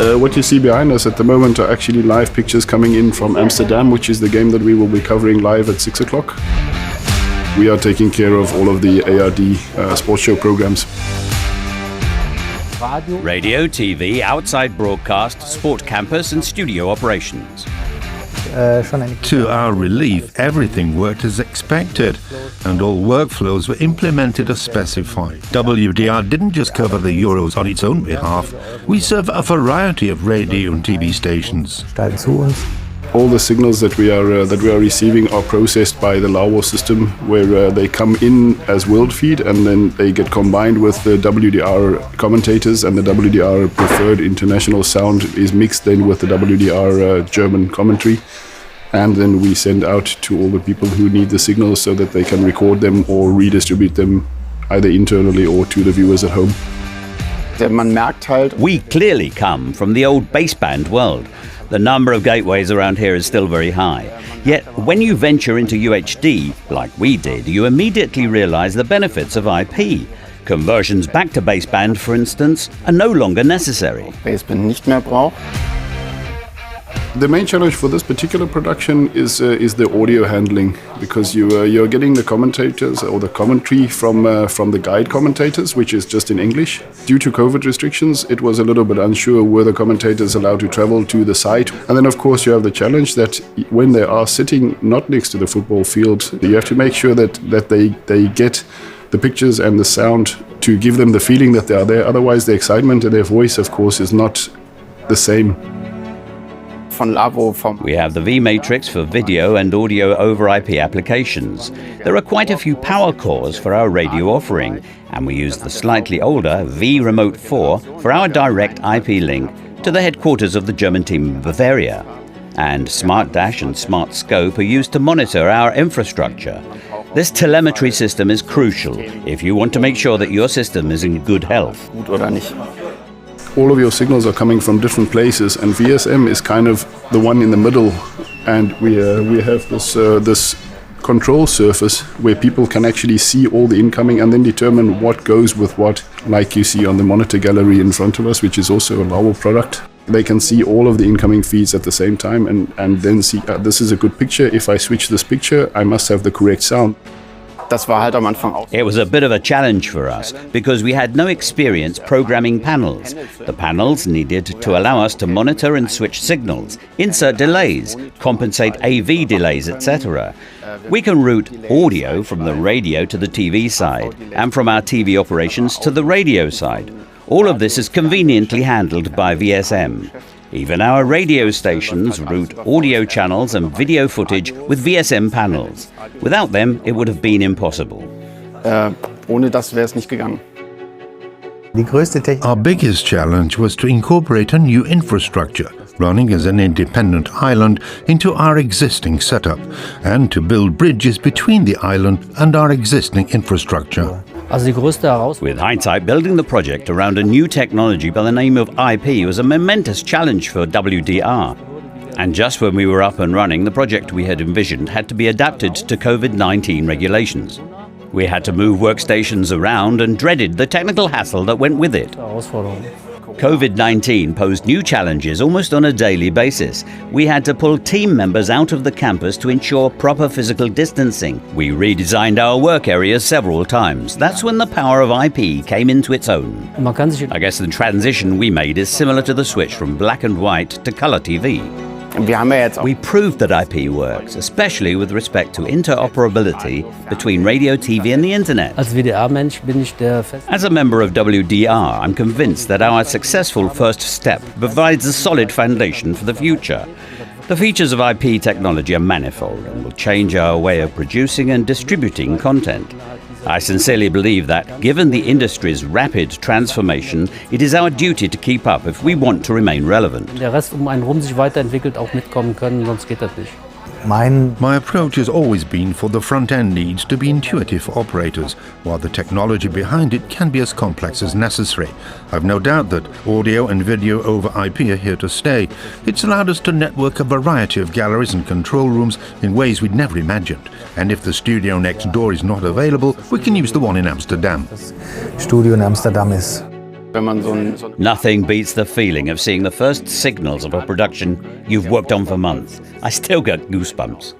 What you see behind us at the moment are actually live pictures coming in from Amsterdam, which is the game that we will be covering live at 6 o'clock. We are taking care of all of the ARD sports show programs. Radio, TV, outside broadcast, sport campus and studio operations. To our relief, everything worked as expected, and all workflows were implemented as specified. WDR didn't just cover the Euros on its own behalf. We serve a variety of radio and TV stations. All the signals that we are receiving are processed by the Lawo system, where they come in as world feed and then they get combined with the WDR commentators, and the WDR preferred international sound is mixed then with the WDR German commentary, and then we send out to all the people who need the signals so that they can record them or redistribute them either internally or to the viewers at home. We clearly come from the old baseband world. The number of gateways around here is still very high. Yet, when you venture into UHD, like we did, you immediately realize the benefits of IP. Conversions back to baseband, for instance, are no longer necessary. The main challenge for this particular production is the audio handling, because you're getting the commentators or the commentary from the guide commentators, which is just in English. Due to COVID restrictions, it was a little bit unsure were the commentators allowed to travel to the site. And then, of course, you have the challenge that when they are sitting not next to the football field, you have to make sure that they get the pictures and the sound to give them the feeling that they are there. Otherwise, the excitement in their voice, of course, is not the same. We have the V-Matrix for video and audio over IP applications. There are quite a few power cores for our radio offering, and we use the slightly older V-Remote 4 for our direct IP link to the headquarters of the German team in Bavaria. And Smart Dash and Smart Scope are used to monitor our infrastructure. This telemetry system is crucial if you want to make sure that your system is in good health. All of your signals are coming from different places, and VSM is kind of the one in the middle, and we have this control surface where people can actually see all the incoming and then determine what goes with what, like you see on the monitor gallery in front of us, which is also a Lawo product. They can see all of the incoming feeds at the same time and then see, this is a good picture. If I switch this picture, I must have the correct sound. It was a bit of a challenge for us because we had no experience programming panels. The panels needed to allow us to monitor and switch signals, insert delays, compensate AV delays, etc. We can route audio from the radio to the TV side and from our TV operations to the radio side. All of this is conveniently handled by VSM. Even our radio stations route audio channels and video footage with VSM panels. Without them, it would have been impossible. Our biggest challenge was to incorporate a new infrastructure, running as an independent island, into our existing setup, and to build bridges between the island and our existing infrastructure. With hindsight, building the project around a new technology by the name of IP was a momentous challenge for WDR. And just when we were up and running, the project we had envisioned had to be adapted to COVID-19 regulations. We had to move workstations around and dreaded the technical hassle that went with it. COVID-19 posed new challenges almost on a daily basis. We had to pull team members out of the campus to ensure proper physical distancing. We redesigned our work areas several times. That's when the power of IP came into its own. I guess the transition we made is similar to the switch from black and white to color TV. We proved that IP works, especially with respect to interoperability between radio, TV and the internet. As a member of WDR, I'm convinced that our successful first step provides a solid foundation for the future. The features of IP technology are manifold and will change our way of producing and distributing content. I sincerely believe that, given the industry's rapid transformation, it is our duty to keep up if we want to remain relevant. My approach has always been for the front-end needs to be intuitive for operators, while the technology behind it can be as complex as necessary. I've no doubt that audio and video over IP are here to stay. It's allowed us to network a variety of galleries and control rooms in ways we'd never imagined. And if the studio next door is not available, we can use the one in Amsterdam. Studio in Amsterdam ist wenn man Nothing beats the feeling of seeing the first signals of a production you've worked on for months. I still get goosebumps.